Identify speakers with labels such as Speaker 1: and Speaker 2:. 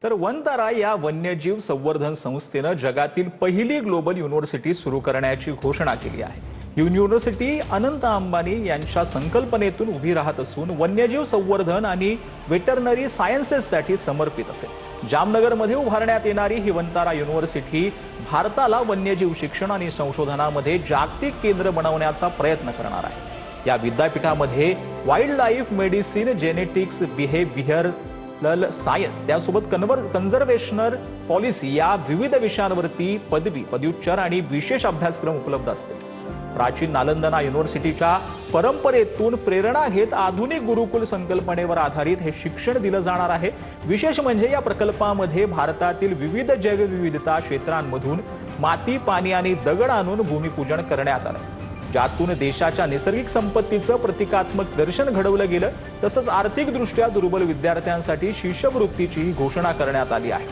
Speaker 1: तर वनतारा या वन्यजीव संवर्धन संस्थेनं जगातील पहिली ग्लोबल युनिव्हर्सिटी सुरू करण्याची घोषणा केली आहे। ही युनिव्हर्सिटी अनंत अंबानी यांच्या संकल्पनेतून उभी राहत असून वन्यजीव संवर्धन आणि वेटरनरी सायन्सेससाठी समर्पित असेल। जामनगरमध्ये उभारण्यात येणारी ही वनतारा युनिव्हर्सिटी भारताला वन्यजीव शिक्षण आणि संशोधनामध्ये जागतिक केंद्र बनवण्याचा प्रयत्न करणार आहे। या विद्यापीठामध्ये wild life medicine, genetics, behaviour science त्यासोबत कन्झर्वेशनल पॉलिसी या विविध विषयांवरती पदवी, पदव्युत्तर आणि विशेष अभ्यासक्रम उपलब्ध असतील। प्राचीन नालंदा युनिव्हर्सिटीच्या परंपरेतून प्रेरणा घेत आधुनिक गुरुकुल संकल्पनेवर आधारित हे शिक्षण दिलं जाणार आहे। विशेष म्हणजे या प्रकल्पामध्ये भारतातील विविध जैवविविधता क्षेत्रांमधून माती, पाणी आणि दगड आणून भूमिपूजन करण्यात आलं, ज्यातून देशाच्या नैसर्गिक संपत्तीचं प्रतिकात्मक दर्शन घडवलं गेलं। तसंच आर्थिकदृष्ट्या दुर्बल विद्यार्थ्यांसाठी शिष्यवृत्तीची घोषणा करण्यात आली आहे।